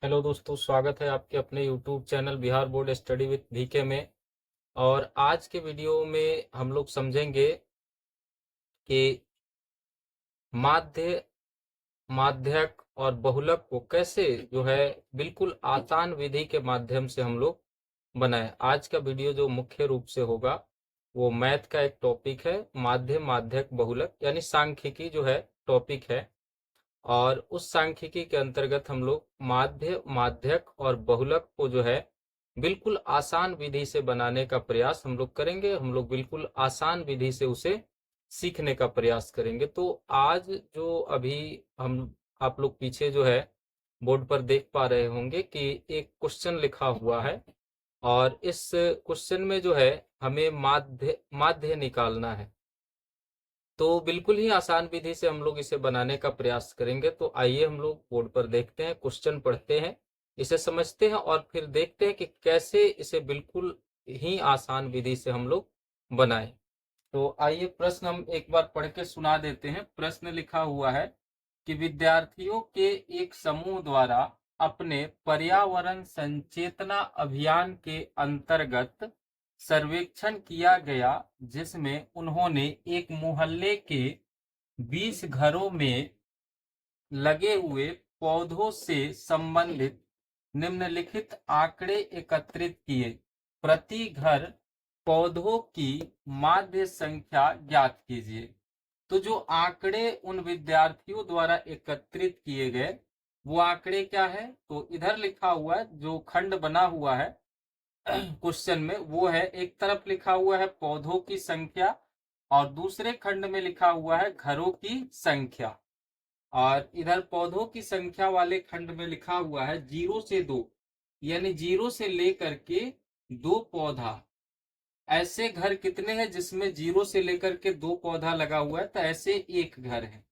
Hello दोस्तों, स्वागत है आपके अपने YouTube channel Bihar board study with VK में। और आज के वीडियो में हम लोग समझेंगे कि माध्य, माध्यक और बहुलक को कैसे जो है बिल्कुल आसान विधि के माध्यम से हम लोग बनाएं। आज का वीडियो जो मुख्य रूप से होगा वो मैथ का एक टॉपिक है, माध्य, माध्यक, बहुलक यानी सांख्यिकी जो है टॉपिक है। और उस सांख्यिकी के अंतर्गत हम लोग माध्य, माध्यक और बहुलक को जो है बिल्कुल आसान विधि से बनाने का प्रयास हम लोग करेंगे। हम लोग बिल्कुल आसान विधि से उसे सीखने का प्रयास करेंगे। तो आज जो अभी हम आप लोग पीछे जो है बोर्ड पर देख पा रहे होंगे कि एक क्वेश्चन लिखा हुआ है, और इस क्वेश्चन में जो है हमें माध्य माध्य निकालना है। तो बिल्कुल ही आसान विधि से हम लोग इसे बनाने का प्रयास करेंगे। तो आइए हम लोग बोर्ड पर देखते हैं, क्वेश्चन पढ़ते हैं, इसे समझते हैं और फिर देखते हैं कि कैसे इसे बिल्कुल ही आसान विधि से हम लोग बनाएं। तो आइए प्रश्न हम एक बार पढ़ के सुना देते हैं। प्रश्न लिखा हुआ है कि विद्यार्थियों के एक समूह द्वारा अपने पर्यावरण संचेतना अभियान के अंतर्गत सर्वेक्षण किया गया, जिसमें उन्होंने एक मोहल्ले के 20 घरों में लगे हुए पौधों से संबंधित निम्नलिखित आंकड़े एकत्रित किए। प्रति घर पौधों की माध्य संख्या ज्ञात कीजिए। तो जो आंकड़े उन विद्यार्थियों द्वारा एकत्रित किए गए वो आंकड़े क्या है, तो इधर लिखा हुआ है, जो खंड बना हुआ है क्वेश्चन में वो है, एक तरफ लिखा हुआ है पौधों की संख्या और दूसरे खंड में लिखा हुआ है घरों की संख्या। और इधर पौधों की संख्या वाले खंड में लिखा हुआ है 0 से 2, यानी 0 से लेकर के 2 पौधा। ऐसे घर कितने हैं जिसमें 0 से लेकर के 2 पौधा लगा हुआ है, तो ऐसे एक घर है।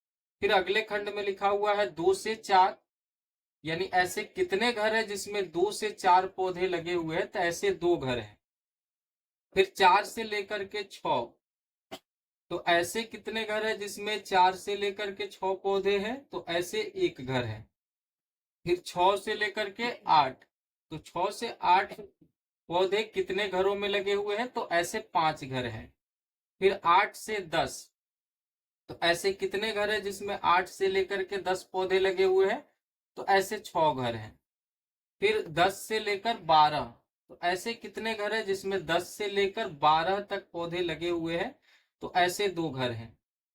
फिर अगले खंड में लिखा हुआ है 2 से 4, यानी ऐसे कितने घर है जिसमें 2 से 4 पौधे लगे हुए हैं, तो ऐसे 2 घर हैं। फिर 4 से लेकर के 6, तो ऐसे कितने घर है जिसमें 4 से लेकर के 6 पौधे हैं, तो ऐसे एक घर है। फिर 6 से लेकर के 8, तो 6 से 8 पौधे कितने घरों में लगे हुए हैं, तो ऐसे 5 घर हैं। फिर 8 से 10, तो ऐसे कितने घर है जिसमें 8 से लेकर के 10 पौधे लगे हुए हैं, तो ऐसे 6 घर हैं। फिर 10 से लेकर 12, तो ऐसे कितने घर है जिसमें 10 से लेकर 12 तक पौधे लगे हुए हैं, तो ऐसे 2 घर हैं।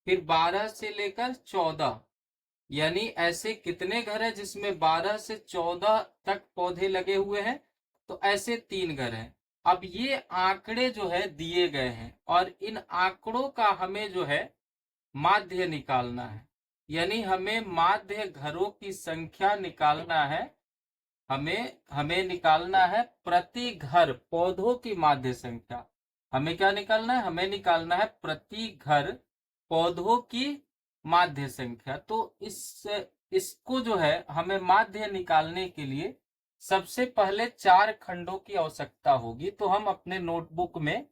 फिर 12 से लेकर 14, यानी ऐसे कितने घर है जिसमें 12 से 14 तक पौधे लगे हुए हैं, तो ऐसे 3 घर हैं। अब ये आंकड़े जो है दिए गए हैं और इन आंकड़ों का हमें जो है माध्य निकालना है, यानी हमें माध्य घरों की संख्या निकालना है। हमें निकालना है प्रति घर पौधों की माध्य संख्या। हमें क्या निकालना है, हमें निकालना है प्रति घर पौधों की माध्य संख्या। तो इसको जो है हमें माध्य निकालने के लिए सबसे पहले 4 खंडों की आवश्यकता होगी। तो हम अपने नोटबुक में,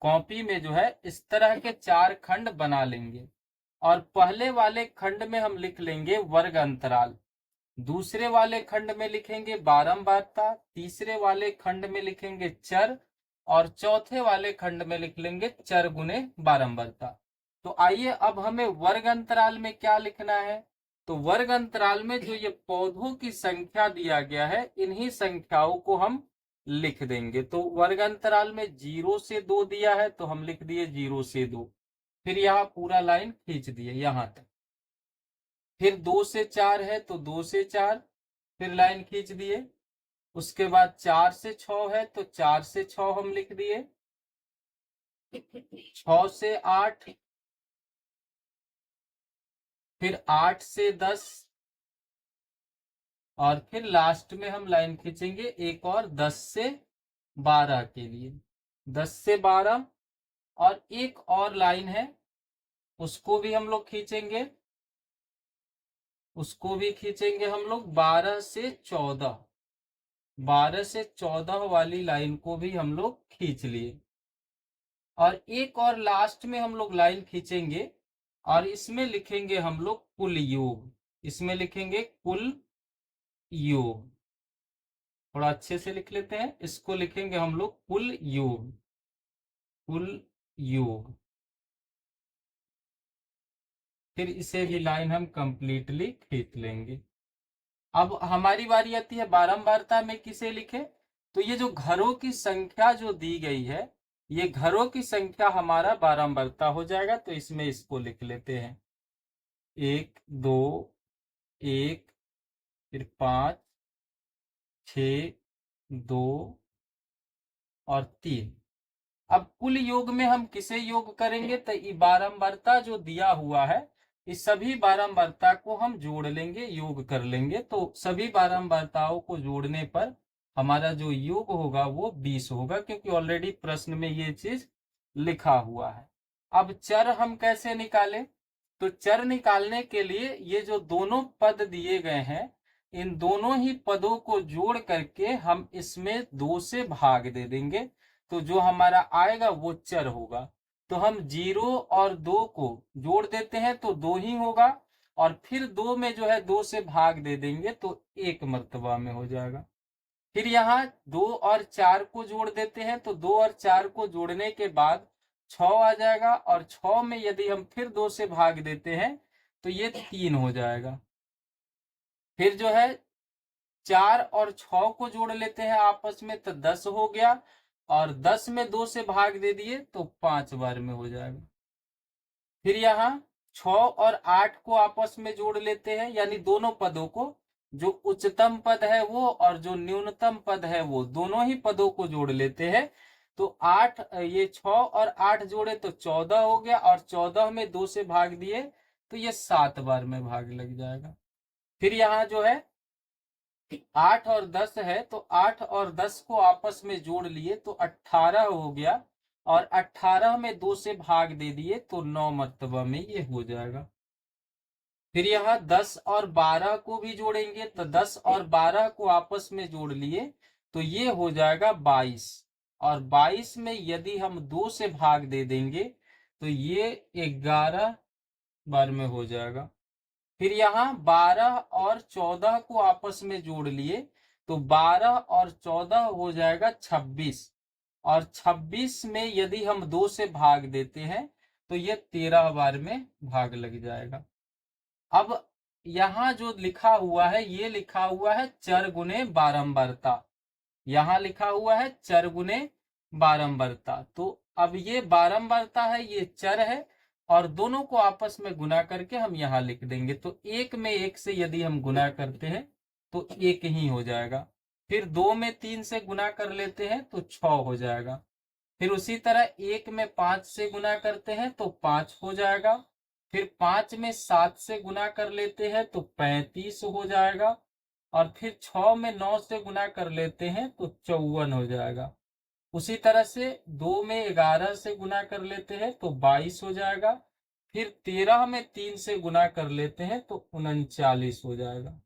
कॉपी में जो है इस तरह के 4 खंड बना लेंगे। और पहले वाले खंड में हम लिख लेंगे वर्ग अंतराल, दूसरे वाले खंड में लिखेंगे बारंबारता, तीसरे वाले खंड में लिखेंगे चर, और चौथे वाले खंड में लिख लेंगे चर गुने बारंबारता। तो आइए अब हमें वर्ग अंतराल में क्या लिखना है, तो वर्ग अंतराल में जो ये पौधों की संख्या दिया गया है इन्हीं संख्याओं को हम लिख देंगे। तो वर्ग अंतराल में 0 से 2 दिया है, तो हम लिख दिए 0 से 2। फिर यहाँ पूरा लाइन खींच दिए यहां तक। फिर 2 से 4 है, तो 2 से 4 फिर लाइन खींच दिए। उसके बाद 4 से 6 है, तो 4 से 6 हम लिख दिए। 6 से 8, फिर 8 से 10, और फिर लास्ट में हम लाइन खींचेंगे एक और 10 से 12 के लिए। 10 से 12, और एक और लाइन है उसको भी हम लोग खींचेंगे, उसको भी खींचेंगे हम लोग 12 से 14। 12 से 14 वाली लाइन को भी हम लोग खींच लिए। और एक और लास्ट में हम लोग लाइन खींचेंगे और इसमें लिखेंगे हम लोग कुल योग। इसमें लिखेंगे कुल योग। थोड़ा अच्छे से लिख लेते हैं। इसको लिखेंगे हम लोग कुल योग, कुल योग। फिर इसे भी लाइन हम कंप्लीटली खींच लेंगे। अब हमारी बारी आती है बारंबारता में किसे लिखे। तो ये जो घरों की संख्या जो दी गई है, ये घरों की संख्या हमारा बारंबारता हो जाएगा। तो इसमें इसको लिख लेते हैं, एक, दो, एक, फिर 5, 6, 2 और 3। अब कुल योग में हम किसे योग करेंगे, तो ये बारंबारता जो दिया हुआ है, इस सभी बारंबारता को हम जोड़ लेंगे, योग कर लेंगे। तो सभी बारंबारताओं को जोड़ने पर हमारा जो योग होगा वो 20 होगा, क्योंकि ऑलरेडी प्रश्न में ये चीज लिखा हुआ है। अब चर हम कैसे निकालें, तो चर निकालने के लिए ये जो दोनों पद दिए गए हैं, इन दोनों ही पदों को जोड़ करके हम इसमें 2 से भाग दे देंगे। तो जो हमारा आएगा वो चर होगा। तो हम 0 और 2 को जोड़ देते हैं तो 2 ही होगा, और फिर 2 में जो है 2 से भाग दे देंगे तो 1 मर्तबा में हो जाएगा। फिर यहाँ 2 और 4 को जोड़ देते हैं, तो 2 और 4 को जोड़ने के बाद 6 आ जाएगा, और 6 में यदि हम फिर 2 से भाग देते हैं तो ये 3 हो जाएगा। फिर जो है 4 और 6 को जोड़ लेते हैं आपस में, तो 10 हो गया, और 10 में 2 से भाग दे दिए तो 5 बार में हो जाएगा। फिर यहाँ 6 और 8 को आपस में जोड़ लेते हैं, यानी दोनों पदों को, जो उच्चतम पद है वो और जो न्यूनतम पद है वो, दोनों ही पदों को जोड़ लेते हैं। तो 8, ये 6 और 8 जोड़े तो 14 हो गया, और 14 में 2 से भाग दिए तो ये 7 बार में भाग लग जाएगा। फिर यहाँ जो है 8 और 10 है, तो 8 और 10 को आपस में जोड़ लिए तो 18 हो गया, और 18 में 2 से भाग दे दिए तो 9 मर्तबा में ये हो जाएगा। फिर यहाँ 10 और 12 को भी जोड़ेंगे, तो 10 और 12 को आपस में जोड़ लिए तो ये हो जाएगा 22, और 22 में यदि हम 2 से भाग दे देंगे तो ये 11 बार में हो जाएगा। फिर यहाँ 12 और 14 को आपस में जोड़ लिए तो 12 और 14 हो जाएगा 26, और 26 में यदि हम 2 से भाग देते हैं तो ये 13 बार में भाग लग जाएगा। अब यहाँ जो लिखा हुआ है, ये लिखा हुआ है चर गुने बारंबारता। यहाँ लिखा हुआ है चर गुने बारंबारता। तो अब ये बारंबारता है, ये चर है, और दोनों को आपस में गुना करके हम यहाँ लिख देंगे। तो 1 में 1 से यदि हम गुना करते हैं तो 1 ही हो जाएगा। फिर 2 में 3 से गुना कर लेते हैं तो 6 हो जाएगा। फिर उसी तरह 1 में 5 से गुना करते हैं तो 5 हो जाएगा। फिर 5 में 7 से गुना कर लेते हैं तो 35 हो जाएगा, और फिर 6 में 9 से गुना कर लेते हैं तो 54 हो जाएगा। उसी तरह से 2 में 11 से गुना कर लेते हैं तो 22 हो जाएगा। फिर 13 में 3 से गुना कर लेते हैं तो 39 हो जाएगा।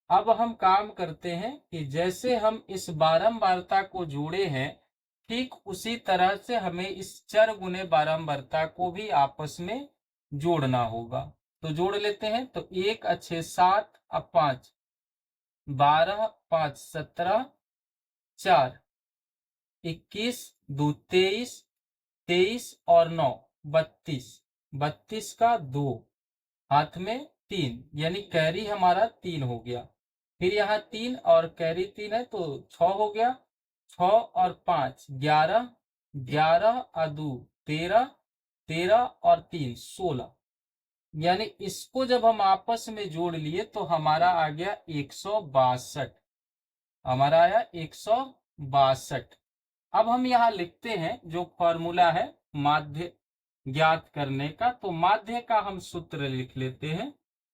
अब हम काम करते हैं कि जैसे हम इस बारंबारता को जोड़े हैं, ठीक उसी तरह से हमें इस चर गुने बारंबारता को भी आपस में जोड़ना होगा। तो जोड़ लेते हैं, तो 1 अच्छे 7, अब 5, 12, 5 17, 4 21, 2 23, 23 और 9 32, 32 का 2, हाथ में 3, यानी कैरी हमारा 3 हो गया। फिर यहाँ 3 और कैरी 3 है तो 6 हो गया। 6 और 5 11, 11 और 2 13, 13 और 3 16, यानी इसको जब हम आपस में जोड़ लिए तो हमारा आ गया 162। हमारा आया 162। अब हम यहाँ लिखते हैं जो फॉर्मूला है माध्य ज्ञात करने का, तो माध्य का हम सूत्र लिख लेते हैं।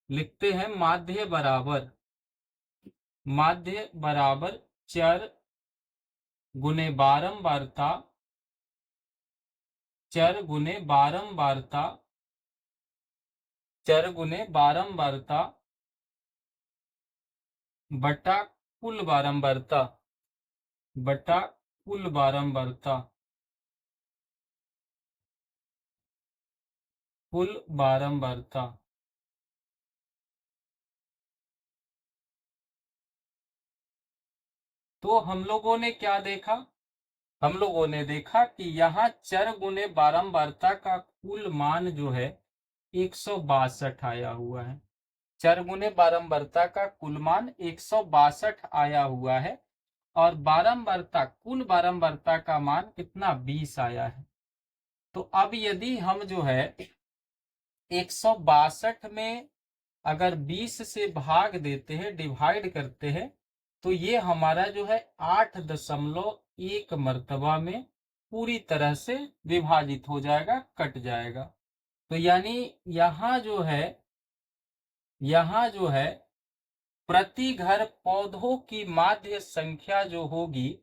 लिखते हैं माध्य बराबर चर गुने बारंबारता, चर गुने बारंबारता, चर गुने बारंबारता बटा कुल बारंबारता, बटा कुल बारंबारता, कुल बारंबारता। तो हम लोगों ने क्या देखा, हम लोगों ने देखा कि यहाँ चर गुने बारंबारता का कुल मान जो है 162 आया हुआ है। चर गुने बारंबारता का कुल मान 162 आया हुआ है और बारंबारता, कुल बारंबारता का मान कितना, 20 आया है। तो अब यदि हम जो है 162 में अगर 20 से भाग देते हैं, डिवाइड करते हैं, तो ये हमारा जो है 8.1 मर्तबा में पूरी तरह से विभाजित हो जाएगा, कट जाएगा। तो यानी यहाँ जो है प्रति घर पौधों की माध्य संख्या जो होगी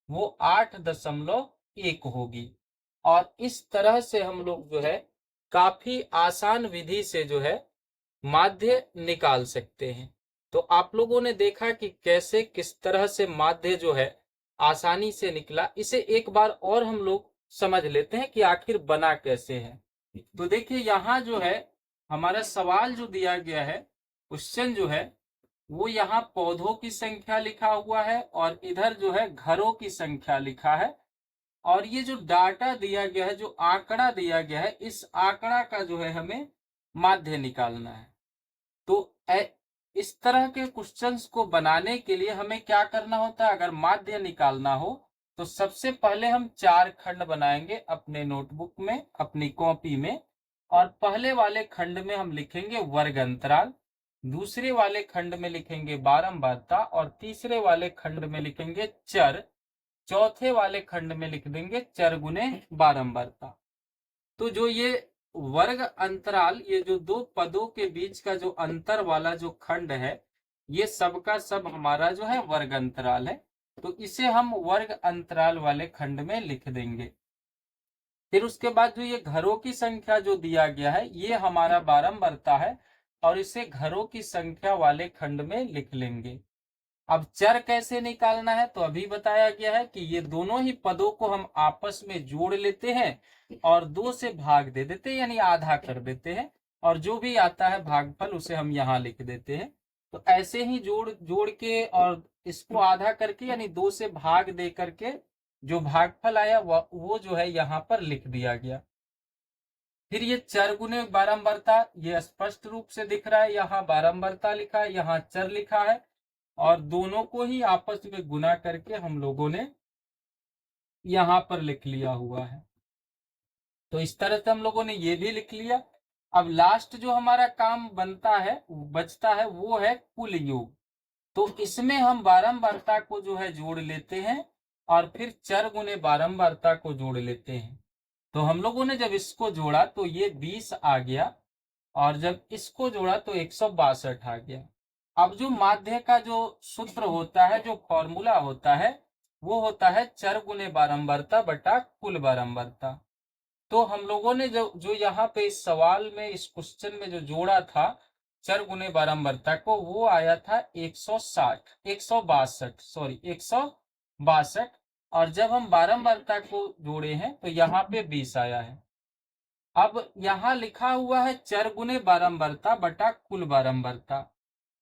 वो 8.1 होगी। और इस तरह से हम लोग जो है काफी आसान विधि से जो है माध्य निकाल सकते हैं। तो आप लोगों ने देखा कि कैसे, किस तरह से माध्य जो है आसानी से निकला। इसे एक बार और हम लोग समझ लेते हैं कि आखिर बना कैसे है। तो देखिए यहाँ जो है हमारा सवाल जो दिया गया है, क्वेश्चन जो है वो यहाँ पौधों की संख्या लिखा हुआ है और इधर जो है घरों की संख्या लिखा है। और ये जो डाटा दिया गया है, जो आंकड़ा दिया गया है, इस आंकड़ा का जो है हमें माध्य निकालना है। तो इस तरह के क्वेश्चंस को बनाने के लिए हमें क्या करना होता है, अगर माध्य निकालना हो तो सबसे पहले हम 4 खंड बनाएंगे अपने नोटबुक में, अपनी कॉपी में। और पहले वाले खंड में हम लिखेंगे वर्ग अंतराल, दूसरे वाले खंड में लिखेंगे बारंबारता और तीसरे वाले खंड में लिखेंगे चर, चौथे वाले खंड में लिख देंगे चर गुने बारंबारता। तो जो ये वर्ग अंतराल, ये जो दो पदों के बीच का जो अंतर वाला जो खंड है, ये सबका सब हमारा जो है वर्ग अंतराल है। तो इसे हम वर्ग अंतराल वाले खंड में लिख देंगे। फिर उसके बाद जो ये घरों की संख्या जो दिया गया है, ये हमारा बारंबारता है और इसे घरों की संख्या वाले खंड में लिख लेंगे। अब चर कैसे निकालना है, तो अभी बताया गया है कि ये दोनों ही पदों को हम आपस में जोड़ लेते हैं और 2 से भाग दे देते हैं, यानी आधा कर देते हैं, और जो भी आता है भागफल उसे हम यहाँ लिख देते हैं। तो ऐसे ही जोड़ जोड़ के और इसको आधा करके यानी 2 से भाग दे करके जो भागफल आया वो जो है यहाँ पर लिख दिया गया। फिर ये चर गुने बारंबारता, ये स्पष्ट रूप से दिख रहा है, यहाँ बारंबारता लिखा है, यहाँ चर लिखा है, और दोनों को ही आपस में गुना करके हम लोगों ने यहाँ पर लिख लिया हुआ है। तो इस तरह से हम लोगों ने ये भी लिख लिया। अब लास्ट जो हमारा काम बनता है, बचता है, वो है कुल योग। तो इसमें हम बारंबारता को जो है जोड़ लेते हैं और फिर चर गुने बारंबारता को जोड़ लेते हैं। तो हम लोगों ने जब इसको जोड़ा तो ये 20 आ गया और जब इसको जोड़ा तो 162 आ गया। अब जो माध्य का जो सूत्र होता है, जो फॉर्मूला होता है, वो होता है चर गुने बारंबारता बटा कुल बारंबारता। तो हम लोगों ने जो जो यहाँ पे इस सवाल में, इस क्वेश्चन में जो जोड़ा था चर गुने बारंबारता को, वो आया था 162। और जब हम बारंबारता को जोड़े हैं तो यहाँ पे 20 आया है। अब यहाँ लिखा हुआ है चर गुने बारंबारता बटा कुल बारंबारता।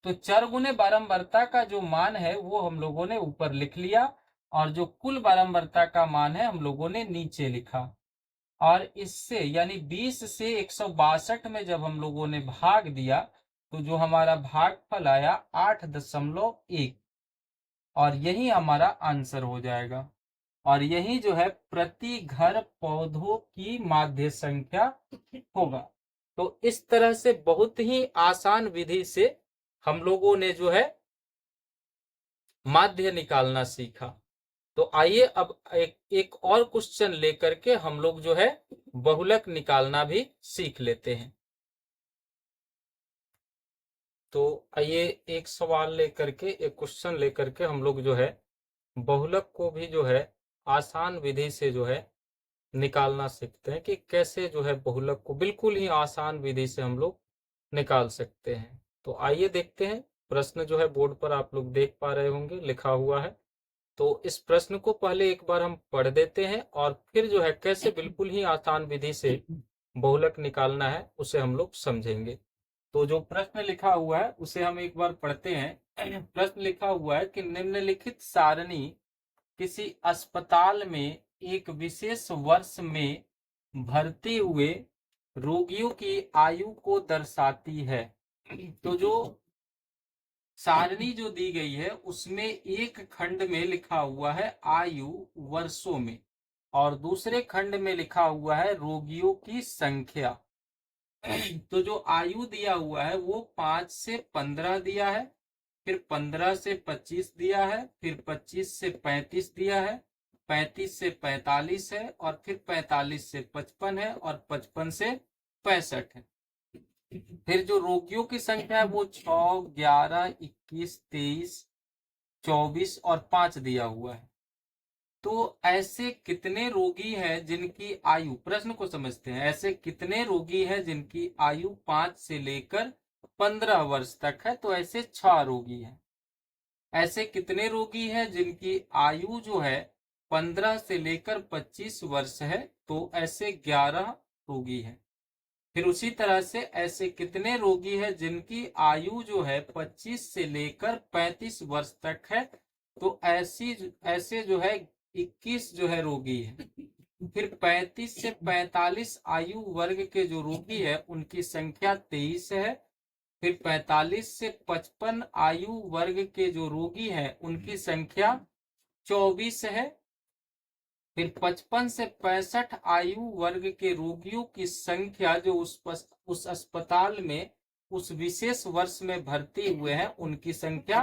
तो चर गुने बारंबारता का जो मान है वो हम लोगों ने ऊपर लिख लिया और जो कुल बारंबारता का मान है हम लोगों ने नीचे लिखा। और इससे यानी 20 से 162 में जब हम लोगों ने भाग दिया तो जो हमारा भागफल आया 8.1, और यही हमारा आंसर हो जाएगा। और यही जो है प्रति घर पौधों की माध्य संख्या होगा। तो इस तरह से बहुत ही आसान विधि से हम लोगों ने जो है माध्य निकालना सीखा। तो आइए अब एक और क्वेश्चन लेकर के हम लोग जो है बहुलक निकालना भी सीख लेते हैं। तो आइए एक सवाल लेकर के, एक क्वेश्चन लेकर के हम लोग जो है बहुलक को भी जो है आसान विधि से जो है निकालना सीखते हैं कि कैसे जो है बहुलक को बिल्कुल ही आसान विधि से हम लोग निकाल सकते हैं। तो आइए देखते हैं। प्रश्न जो है बोर्ड पर आप लोग देख पा रहे होंगे, लिखा हुआ है। तो इस प्रश्न को पहले एक बार हम पढ़ देते हैं और फिर जो है कैसे बिल्कुल ही आसान विधि से बहुलक निकालना है उसे हम लोग समझेंगे। तो जो प्रश्न लिखा हुआ है उसे हम एक बार पढ़ते हैं। प्रश्न लिखा हुआ है कि निम्नलिखित सारणी किसी अस्पताल में एक विशेष वर्ष में भर्ती हुए रोगियों की आयु को दर्शाती है। तो जो सारणी जो दी गई है उसमें एक खंड में लिखा हुआ है आयु वर्षों में, और दूसरे खंड में लिखा हुआ है रोगियों की संख्या। तो जो आयु दिया हुआ है वो 5 से 15 दिया है, फिर 15 से 25 दिया है, फिर 25 से 35 दिया है, 35 से 45 है, और फिर 45 से 55 है, और 55 से 65 है। फिर जो रोगियों की संख्या है वो 6, 11, 21, 23, 24 और 5 दिया हुआ है। तो ऐसे कितने रोगी हैं जिनकी आयु, प्रश्न को समझते हैं, ऐसे कितने रोगी हैं जिनकी आयु 5 से लेकर 15 वर्ष तक है? तो ऐसे 6 रोगी हैं। ऐसे कितने रोगी हैं जिनकी आयु जो है 15 से लेकर 25 वर्ष है? तो ऐसे 11 रोगी हैं। फिर उसी तरह से ऐसे कितने रोगी हैं जिनकी आयु जो है 25 से लेकर 35 वर्ष तक है? तो ऐसे जो है 21 जो है रोगी है। फिर 35 से 45 आयु वर्ग के जो रोगी है उनकी संख्या 23 है। फिर 45 से 55 आयु वर्ग के जो रोगी हैं उनकी संख्या 24 है। फिर 55 से 65 आयु वर्ग के रोगियों की संख्या जो उस अस्पताल में उस विशेष वर्ष में भर्ती हुए हैं उनकी संख्या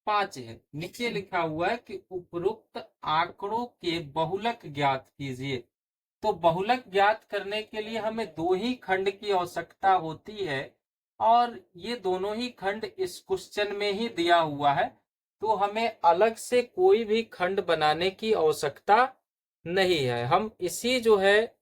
5 है। नीचे लिखा हुआ है कि उपरोक्त आंकड़ों के बहुलक ज्ञात कीजिए। तो बहुलक ज्ञात करने के लिए हमें 2 ही खंड की आवश्यकता होती है, और ये दोनों ही खंड इस क्वेश्चन में ही दिया हुआ है। तो हमें अलग से कोई भी खंड बनाने की आवश्यकता नहीं है। हम इसी जो है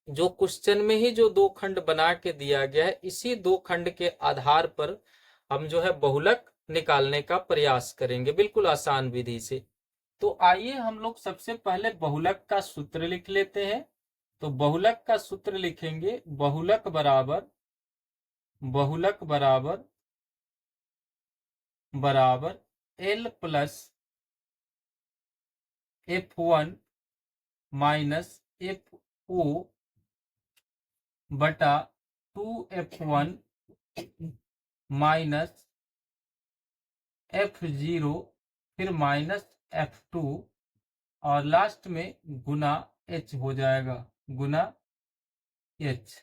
जो क्वेश्चन में ही जो 2 खंड बना के दिया गया है इसी 2 खंड के आधार पर हम जो है बहुलक निकालने का प्रयास करेंगे, बिल्कुल आसान विधि से। तो आइए हम लोग सबसे पहले बहुलक का सूत्र लिख लेते हैं। तो बहुलक का सूत्र लिखेंगे, बहुलक बराबर L plus F1 minus FO बटा 2F1 माइनस F0 फिर माइनस F2 और लास्ट में गुना H हो जाएगा, गुना H।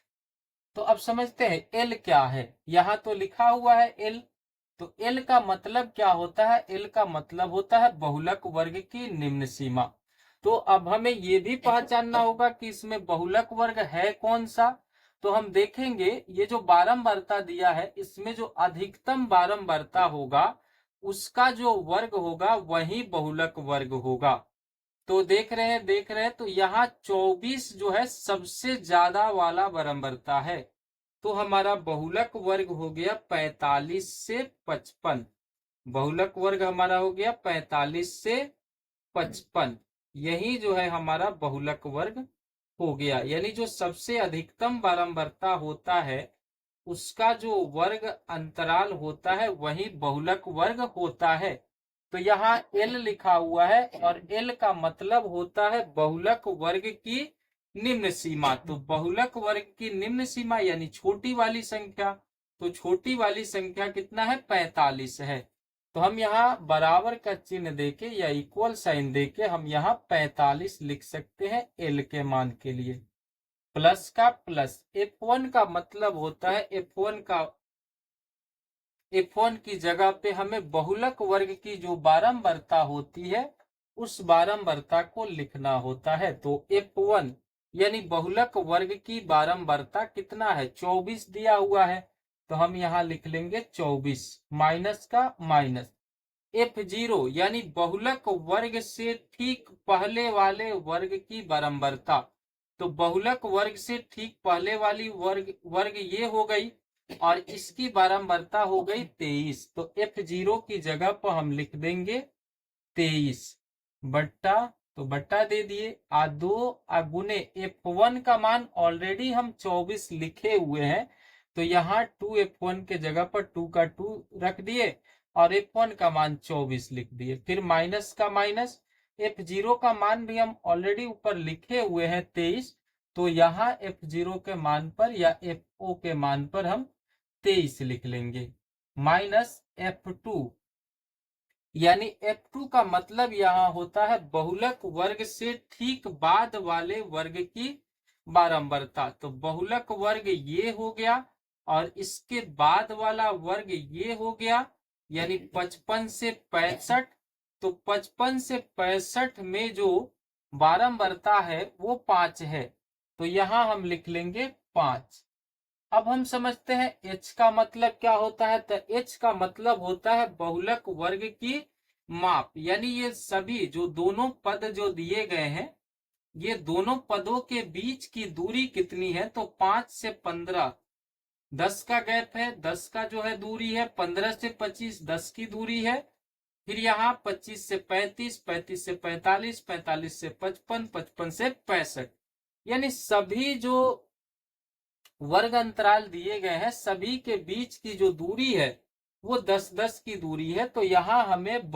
तो अब समझते हैं L क्या है। यहाँ तो लिखा हुआ है L, तो L का मतलब क्या होता है? L का मतलब होता है बहुलक वर्ग की निम्न सीमा। तो अब हमें ये भी पहचानना होगा कि इसमें बहुलक वर्ग है कौन सा। तो हम देखेंगे ये जो बारंबारता दिया है इसमें जो अधिकतम बारंबारता होगा उसका जो वर्ग होगा वही बहुलक वर्ग होगा। तो देख रहे हैं तो यहाँ 24 जो है सबसे ज्यादा वाला बारंबारता है। तो हमारा बहुलक वर्ग हो गया 45 से 55। बहुलक वर्ग हमारा हो गया 45 से 55। यही जो है हमारा बहुलक वर्ग हो गया, यानी जो सबसे अधिकतम बारंबारता होता है उसका जो वर्ग अंतराल होता है वही बहुलक वर्ग होता है। तो यहाँ L लिखा हुआ है और L का मतलब होता है बहुलक वर्ग की निम्न सीमा। तो बहुलक वर्ग की निम्न सीमा यानी छोटी वाली संख्या, तो छोटी वाली संख्या कितना है? 45 है। तो हम यहाँ बराबर का चिन्ह देके या इक्वल साइन देके हम यहाँ 45 लिख सकते हैं L के मान के लिए। प्लस का प्लस, F1 का मतलब होता है F1 की जगह पे हमें बहुलक वर्ग की जो बारंबारता होती है उस बारंबारता को लिखना होता है। तो F1 यानी बहुलक वर्ग की बारंबारता कितना है? 24 दिया हुआ है, तो हम यहाँ लिख लेंगे 24 माइनस का माइनस। F0 यानी बहुलक वर्ग से ठीक पहले वाले वर्ग की बारंबारता। तो बहुलक वर्ग से ठीक पहले वाली वर्ग ये हो गई और इसकी बारंबारता हो गई 23। तो F0 की जगह पर हम लिख देंगे 23 बट्टा, तो बट्टा दे दिए आ 2 गुने F1 का मान ऑलरेडी हम 24 लिखे हुए हैं, तो यहाँ 2F1 के जगह पर 2 का 2 रख दिए और F1 का मान 24 लिख दिए। फिर माइनस का माइनस, F0 का मान भी हम ऑलरेडी ऊपर लिखे हुए हैं 23, तो यहाँ F0 के मान पर या FO के मान पर हम 23 लिख लेंगे, माइनस F2, यानी F2 का मतलब यहाँ होता है बहुलक वर्ग से ठीक बाद वाले वर्ग की बारंबारता। तो बहुलक वर्ग ये हो गया और इसके बाद वाला वर्ग ये हो गया, यानी 55 से 65। तो 55 से 65 में जो बारंबारता है वो 5 है, तो यहाँ हम लिख लेंगे 5। अब हम समझते हैं h का मतलब क्या होता है। तो h का मतलब होता है बहुलक वर्ग की माप, यानी ये सभी जो दोनों पद जो दिए गए हैं, ये दोनों पदों के बीच की दूरी कितनी है। तो 5 से 15 10 का गैप है, 10 का जो है दूरी है, 15 से 25 10 की दूरी है, फिर यहाँ 25 से 35, 35 से 45, 45 से 55, 55 से 65, यानी सभी जो वर्ग अंतराल दिए गए हैं सभी के बीच की जो दूरी है वो 10-10 की दूरी है। तो यहाँ हमें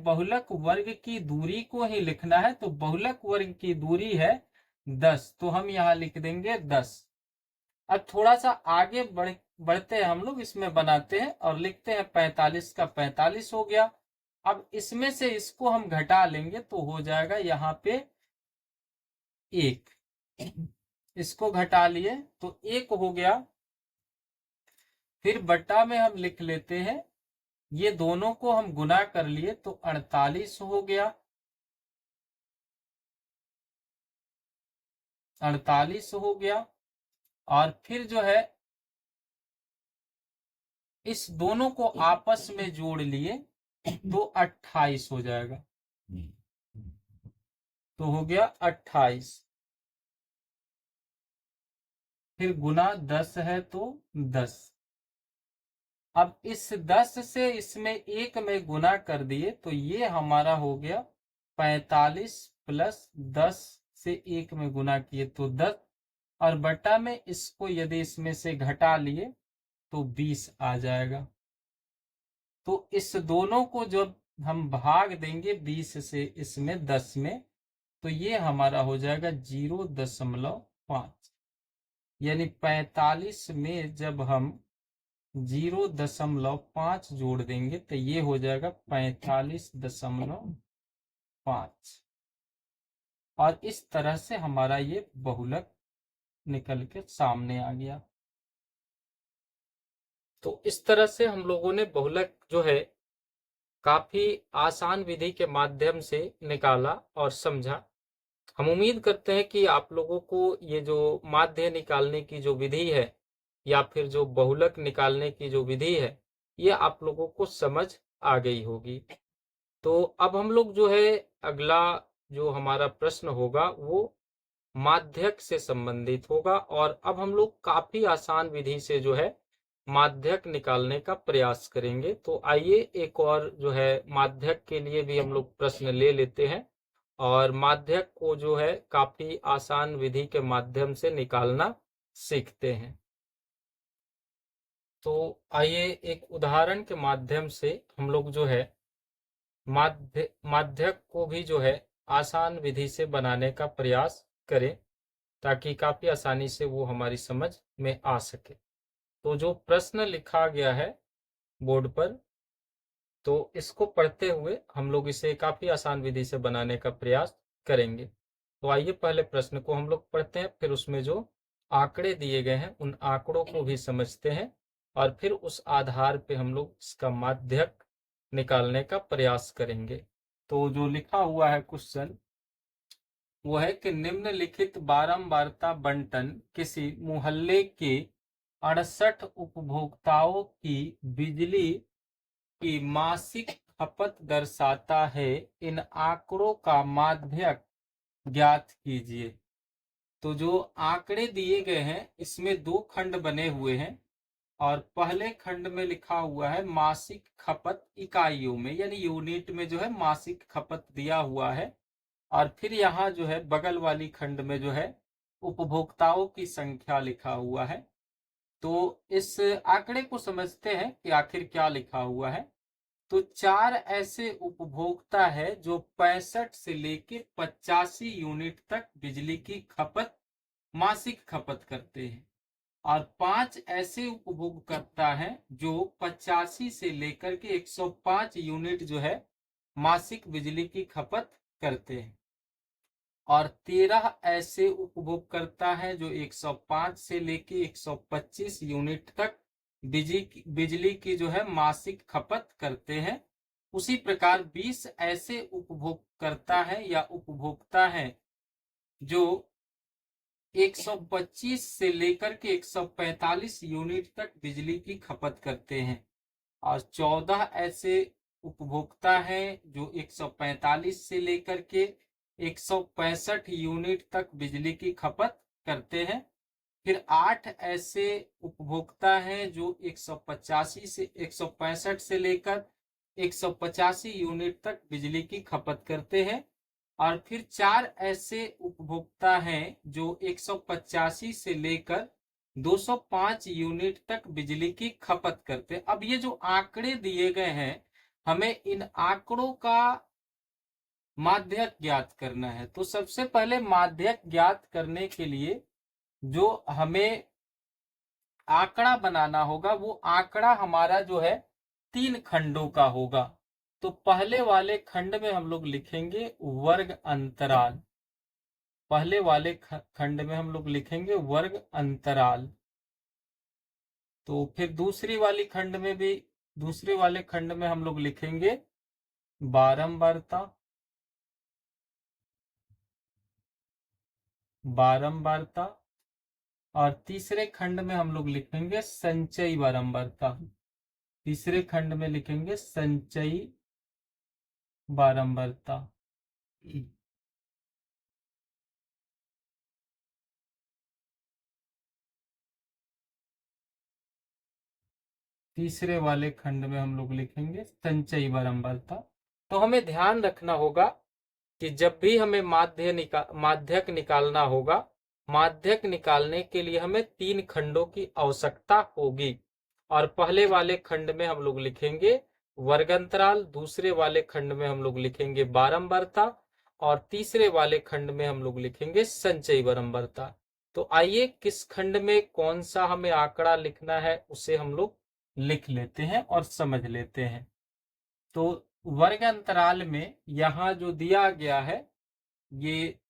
बहुलक वर्ग की दूरी को ही लिखना है। तो बहुलक वर्ग की दूरी है 10, तो हम यहाँ लिख देंगे 10। अब थोड़ा सा आगे बढ़ते हैं हम लोग, इसमें बनाते हैं और लिखते हैं 45 का 45 हो गया। अब इसमें से इसको हम घटा लेंगे तो हो जाएगा यहाँ पे 1, इसको घटा लिए तो 1 हो गया। फिर बट्टा में हम लिख लेते हैं, ये दोनों को हम गुना कर लिए तो 48 हो गया, 48 हो गया। और फिर जो है इस दोनों को आपस में जोड़ लिए तो 28 हो जाएगा, तो हो गया 28। फिर गुना 10 है तो 10। अब इस 10 से इसमें 1 में गुना कर दिए तो ये हमारा हो गया 45 प्लस 10 से 1 में गुना किए तो 10, और बटा में इसको यदि इसमें से घटा लिए तो 20 आ जाएगा। तो इस दोनों को जब हम भाग देंगे 20 से इसमें 10 में, तो ये हमारा हो जाएगा 0.5, यानी 45 में जब हम 0.5 जोड़ देंगे तो ये हो जाएगा 45.5, और इस तरह से हमारा ये बहुलक निकल के सामने आ गया। तो इस तरह से हम लोगों ने बहुलक जो है काफी आसान विधि के माध्यम से निकाला और समझा। हम उम्मीद करते हैं कि आप लोगों को ये जो माध्य निकालने की जो विधि है या फिर जो बहुलक निकालने की जो विधि है ये आप लोगों को समझ आ गई होगी। तो अब हम लोग जो है अगला जो हमारा प्रश्न होगा वो माध्यक से संबंधित होगा, और अब हम लोग काफी आसान विधि से जो है माध्यक निकालने का प्रयास करेंगे। तो आइए एक और जो है माध्यक के लिए भी हम लोग प्रश्न ले लेते हैं और माध्यक को जो है काफी आसान विधि के माध्यम से निकालना सीखते हैं। तो आइए एक उदाहरण के माध्यम से हम लोग जो है माध्यक को भी जो है आसान विधि से बनाने का प्रयास करें ताकि काफी आसानी से वो हमारी समझ में आ सके। तो जो प्रश्न लिखा गया है बोर्ड पर, तो इसको पढ़ते हुए हम लोग इसे काफी आसान विधि से बनाने का प्रयास करेंगे। तो आइए पहले प्रश्न को हम लोग पढ़ते हैं, फिर उसमें जो आंकड़े दिए गए हैं उन आंकड़ों को भी समझते हैं और फिर उस आधार पे हम लोग इसका माध्यक निकालने का प्रयास करेंगे। तो जो लिखा हुआ है क्वेश्चन वो है कि निम्नलिखित बारंबारता बंटन किसी मोहल्ले के 68 उपभोक्ताओं की बिजली की मासिक खपत दर्शाता है। इन आंकड़ों का माध्यक ज्ञात कीजिए। तो जो आंकड़े दिए गए हैं इसमें 2 खंड बने हुए हैं और पहले खंड में लिखा हुआ है मासिक खपत इकाइयों में, यानी यूनिट में जो है मासिक खपत दिया हुआ है, और फिर यहाँ जो है बगल वाली खंड में जो है उपभोक्ताओं की संख्या लिखा हुआ है। तो इस आंकड़े को समझते हैं कि आखिर क्या लिखा हुआ है। तो 4 ऐसे उपभोक्ता है जो 65 से लेकर 85 यूनिट तक बिजली की खपत मासिक खपत करते हैं, और 5 ऐसे उपभोगकर्ता हैं जो 85 से लेकर के 105 यूनिट जो है मासिक बिजली की खपत करते हैं, और 13 ऐसे उपभोगकर्ता हैं जो 105 से लेके 125 यूनिट तक बिजली की जो है मासिक खपत करते हैं। उसी प्रकार 20 ऐसे उपभोगकर्ता हैं या उपभोक्ता हैं जो 125 से लेकर के 145 यूनिट तक बिजली की खपत करते हैं, और 14 ऐसे उपभोक्ता हैं जो 145 से लेकर के 165 यूनिट तक बिजली की खपत करते हैं। फिर 8 ऐसे उपभोक्ता हैं जो 185 से 165 से लेकर 185 यूनिट तक बिजली की खपत करते हैं, और फिर 4 ऐसे उपभोक्ता हैं जो 185 से लेकर 205 यूनिट तक बिजली की खपत करते हैं। अब ये जो आंकड़े दिए गए हैं, हमें इन आंकड़ों का माध्यक ज्ञात करना है। तो सबसे पहले माध्यक ज्ञात करने के लिए जो हमें आंकड़ा बनाना होगा, वो आंकड़ा हमारा जो है 3 खंडों का होगा। तो पहले वाले खंड में हम लोग लिखेंगे वर्ग अंतराल। पहले वाले खंड में हम लोग लिखेंगे वर्ग अंतराल। तो फिर दूसरे वाले खंड में हम लोग लिखेंगे बारंबारता। और तीसरे खंड में हम लोग लिखेंगे संचयी बारंबारता। तीसरे खंड में लिखेंगे संचयी बारंबारता। तीसरे वाले खंड में हम लोग लिखेंगे संचयी बारंबारता। तो हमें ध्यान रखना होगा कि जब भी हमें माध्यक निकालना होगा, माध्यक निकालने के लिए हमें 3 खंडों की आवश्यकता होगी। और पहले वाले खंड में हम लोग लिखेंगे वर्गांतराल, दूसरे वाले खंड में हम लोग लिखेंगे बारंबारता, और तीसरे वाले खंड में हम लोग लिखेंगे संचयी बारंबारता। तो आइए किस खंड में कौन सा हमें आंकड़ा लिखना है उसे हम लोग लिख लेते हैं और समझ लेते हैं। तो वर्ग अंतराल में यहां जो दिया गया है, ये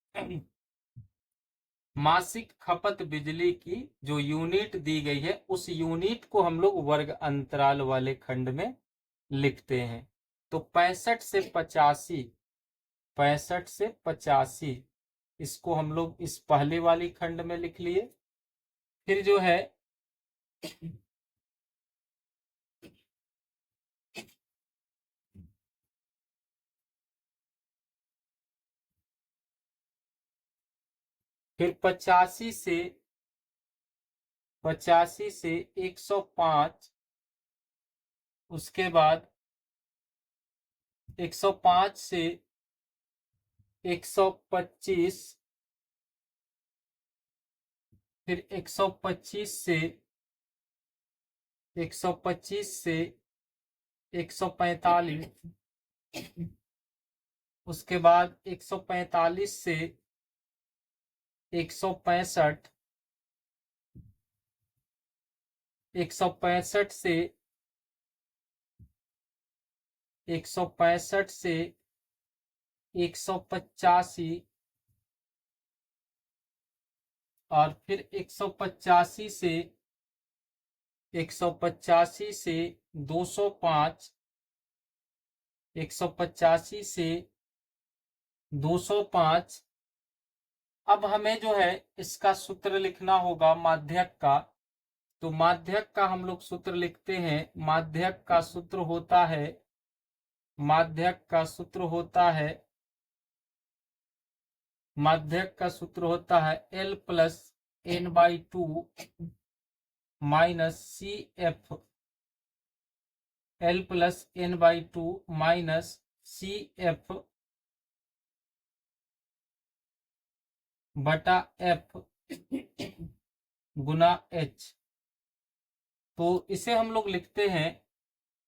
मासिक खपत बिजली की जो यूनिट दी गई है, उस यूनिट को हम लोग वर्ग अंतराल वाले खंड में लिखते हैं। तो 65 से 85 इसको हम लोग इस पहले वाली खंड में लिख लिए। फिर जो है फिर 85 से 105, उसके बाद 105 से 125, फिर 125 से 145, उसके बाद 145 से 165, 165 से 185, और फिर 185 से 205, 185 से 205। अब हमें जो है इसका सूत्र लिखना होगा माध्यक का। तो माध्यक का हम लोग सूत्र लिखते हैं। माध्यक का सूत्र होता है L plus N/2 minus CF, L plus N/2 minus CF बटा F गुना h। तो इसे हम लोग लिखते हैं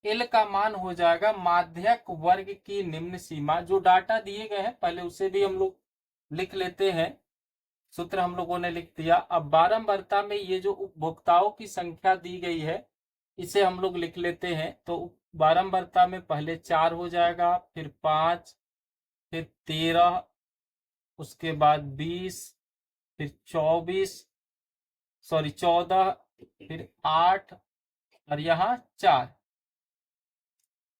L का मान हो जाएगा माध्यक वर्ग की निम्न सीमा। जो डाटा दिए गए हैं पहले उसे भी हम लोग लिख लेते हैं। सूत्र हम लोगों ने लिख दिया। अब बारंबारता में ये जो उपभोक्ताओं की संख्या दी गई है इसे हम लोग लिख लेते हैं। तो बारंबारता में पहले 4 हो जाएगा, फिर 5, फिर 13, उसके बाद 20, फिर 24, सॉरी 14, फिर 8 और यहाँ 4।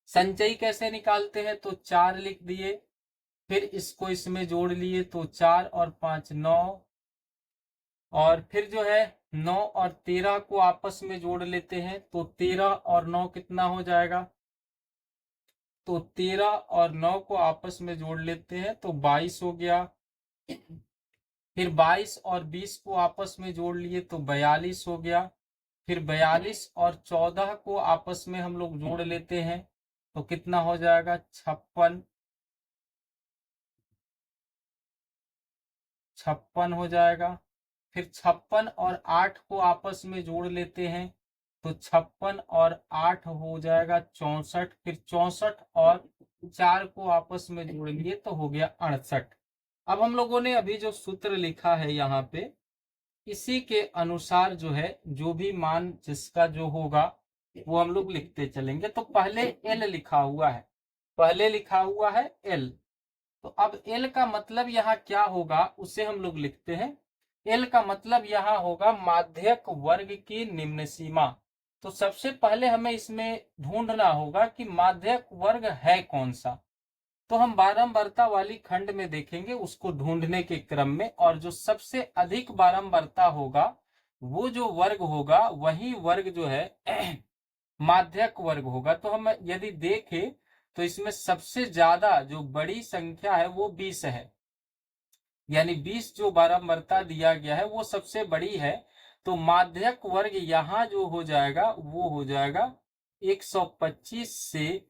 संचयी कैसे निकालते हैं? तो 4 लिख दिए, फिर इसको इसमें जोड़ लिए तो 4 और 5 9, और फिर जो है 9 और 13 को आपस में जोड़ लेते हैं तो 13 और 9 कितना हो जाएगा? तो 13 और 9 को आपस में जोड़ लेते हैं तो 22 हो गया। फिर 22 और 20 को आपस में जोड़ लिए तो 42 हो गया। फिर 42 और 14 को आपस में हम लोग जोड़ लेते हैं तो कितना हो जाएगा? 56 हो जाएगा। फिर 56 और 8 को आपस में जोड़ लेते हैं तो 56 और 8 हो जाएगा 64। फिर 64 और 4 को आपस में जोड़ लिए तो हो गया 68। अब हम लोगों ने अभी जो सूत्र लिखा है यहाँ पे, इसी के अनुसार जो है जो भी मान जिसका जो होगा वो हम लोग लिखते चलेंगे। तो पहले एल लिखा हुआ है, पहले लिखा हुआ है एल। तो अब एल का मतलब यहाँ क्या होगा उसे हम लोग लिखते हैं। एल का मतलब यहाँ होगा माध्यक वर्ग की निम्न सीमा। तो सबसे पहले हमें इसमें ढूंढना होगा कि माध्यक वर्ग है कौन सा। तो हम बारंबारता वाली खंड में देखेंगे उसको ढूंढने के क्रम में, और जो सबसे अधिक बारंबारता होगा वो जो वर्ग होगा वही वर्ग जो है माध्यक वर्ग होगा। तो हम यदि देखें तो इसमें सबसे ज्यादा जो बड़ी संख्या है वो 20 है, यानी 20 जो बारंबारता दिया गया है वो सबसे बड़ी है। तो माध्यक वर्ग यहाँ जो हो जाएगा वो हो जाएगा 125 से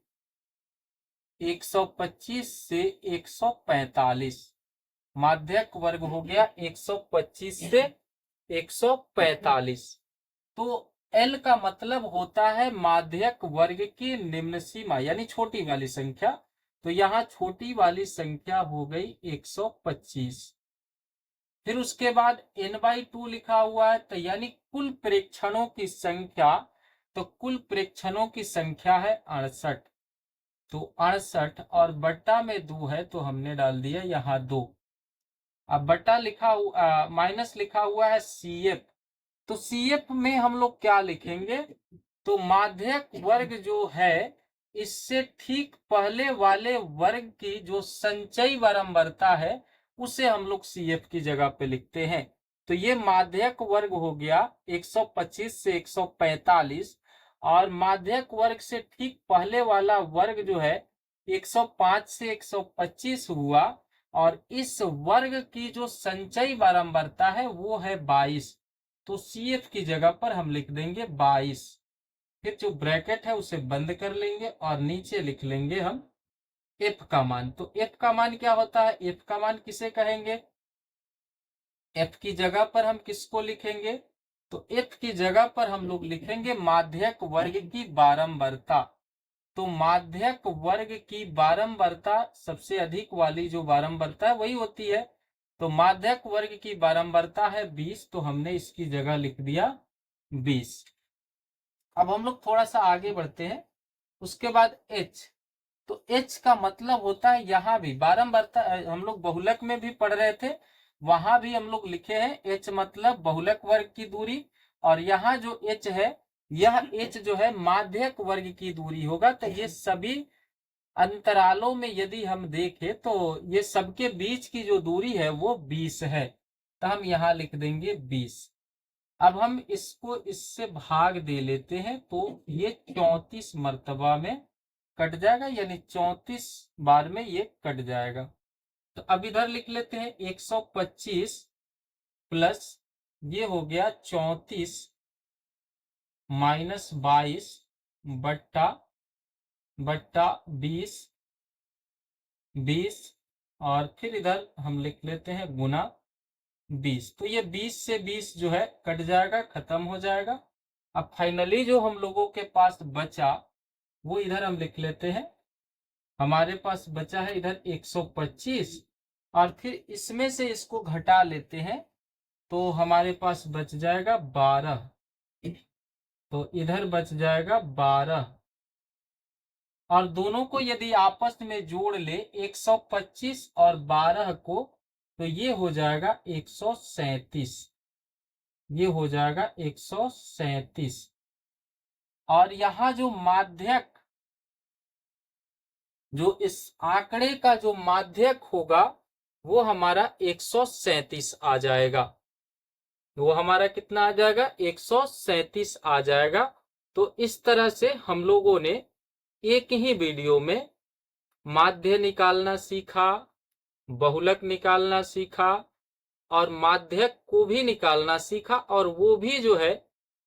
145। माध्यक वर्ग हो गया 125 से 145। तो एल का मतलब होता है माध्यक वर्ग की निम्न सीमा, यानी छोटी वाली संख्या। तो यहाँ छोटी वाली संख्या हो गई 125। फिर उसके बाद n/2 लिखा हुआ है, तो यानी कुल प्रेक्षणों की संख्या। तो कुल प्रेक्षणों की संख्या है 68। तो 68 और बट्टा में 2 है तो हमने डाल दिया यहाँ 2। अब बट्टा लिखा हुआ माइनस लिखा हुआ है CF। तो CF में हम लोग क्या लिखेंगे? तो माध्यक वर्ग जो है इससे ठीक पहले वाले वर्ग की जो संचयी बारंबारता है उसे हम लोग CF की जगह पे लिखते हैं। तो ये माध्यक वर्ग हो गया 125 से 145, और माध्यक वर्ग से ठीक पहले वाला वर्ग जो है 105 से 125 हुआ, और इस वर्ग की जो संचयी बारंबारता है वो है 22। तो CF की जगह पर हम लिख देंगे 22। फिर जो ब्रैकेट है उसे बंद कर लेंगे और नीचे लिख लेंगे हम F का मान। तो F का मान क्या होता है? F का मान किसे कहेंगे? F की जगह पर हम किसको लिखेंगे? तो F की जगह पर हम लोग लिखेंगे माध्यक वर्ग की बारंबारता। तो माध्यक वर्ग की बारंबारता सबसे अधिक वाली जो बारंबारता है वही होती है। तो माध्यक वर्ग की बारंबारता है 20, तो हमने इसकी जगह लिख दिया 20। अब हम लोग थोड़ा सा आगे बढ़ते हैं। उसके बाद H। तो H का मतलब होता है, यहाँ भी बारंबारता हम लोग बहुलक में भी पढ़ रहे थे, वहां भी हम लोग लिखे हैं H मतलब बहुलक वर्ग की दूरी। और यहाँ जो H है यह H जो है माध्यक वर्ग की दूरी होगा। तो ये सभी अंतरालों में यदि हम देखें तो ये सबके बीच की जो दूरी है वो 20 है। तो हम यहाँ लिख देंगे 20। अब हम इसको इससे भाग दे लेते हैं तो ये 34 मर्तबा में कट जाएगा, यानी 34 बार में ये कट जाएगा। तो अब इधर लिख लेते हैं 125 प्लस ये हो गया 34 माइनस 22 बट्टा 20। और फिर इधर हम लिख लेते हैं गुना 20। तो ये 20 से 20 जो है कट जाएगा, खत्म हो जाएगा। अब फाइनली जो हम लोगों के पास बचा वो इधर हम लिख लेते हैं। हमारे पास बचा है इधर 125, और फिर इसमें से इसको घटा लेते हैं तो हमारे पास बच जाएगा 12। तो इधर बच जाएगा 12, और दोनों को यदि आपस में जोड़ ले 125 और 12 को, तो ये हो जाएगा 137। ये हो जाएगा 137। और यहां जो माध्यक, जो इस आंकड़े का जो माध्यक होगा वो हमारा 137 आ जाएगा। वो हमारा कितना आ जाएगा? 137 आ जाएगा। तो इस तरह से हम लोगों ने एक ही वीडियो में माध्य निकालना सीखा, बहुलक निकालना सीखा, और माध्यक को भी निकालना सीखा, और वो भी जो है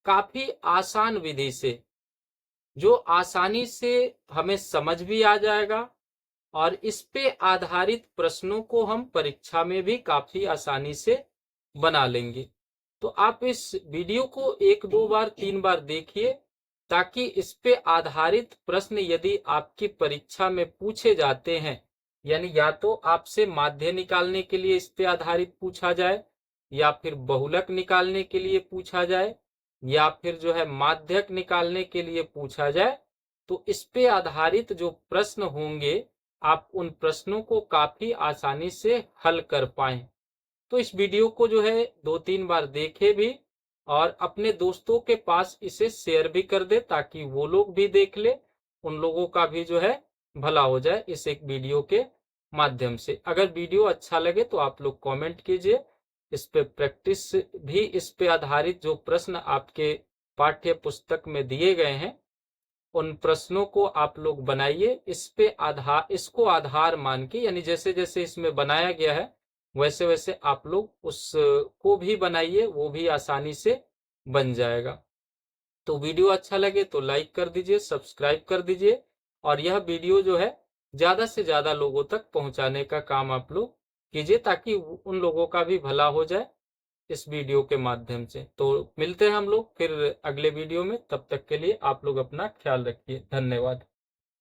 काफी आसान विधि से, जो आसानी से हमें समझ भी आ जाएगा, और इस पे आधारित प्रश्नों को हम परीक्षा में भी काफी आसानी से बना लेंगे। तो आप इस वीडियो को 1-2 बार 3 बार देखिए, ताकि इस पे आधारित प्रश्न यदि आपकी परीक्षा में पूछे जाते हैं, यानी या तो आपसे माध्य निकालने के लिए इस पे आधारित पूछा जाए, या फिर बहुलक निकालने के लिए पूछा जाए, या फिर जो है माध्यक निकालने के लिए पूछा जाए, तो इस पे आधारित जो प्रश्न होंगे आप उन प्रश्नों को काफी आसानी से हल कर पाएं। तो इस वीडियो को जो है 2-3 बार देखे भी, और अपने दोस्तों के पास इसे शेयर भी कर दे, ताकि वो लोग भी देख ले, उन लोगों का भी जो है भला हो जाए इस एक वीडियो के माध्यम से। अगर वीडियो अच्छा लगे तो आप लोग कमेंट कीजिए, इस पे प्रैक्टिस भी, इस पे आधारित जो प्रश्न आपके पाठ्य पुस्तक में दिए गए हैं उन प्रश्नों को आप लोग बनाइए। इस पे आधार, इसको आधार मान के, यानी जैसे जैसे इसमें बनाया गया है वैसे वैसे आप लोग उसको भी बनाइए, वो भी आसानी से बन जाएगा। तो वीडियो अच्छा लगे तो लाइक कर दीजिए, सब्सक्राइब कर दीजिए, और यह वीडियो जो है ज्यादा से ज्यादा लोगों तक पहुंचाने का काम आप लोग कीजिए, ताकि उन लोगों का भी भला हो जाए इस वीडियो के माध्यम से। तो मिलते हैं हम लोग फिर अगले वीडियो में, तब तक के लिए आप लोग अपना ख्याल रखिए। धन्यवाद।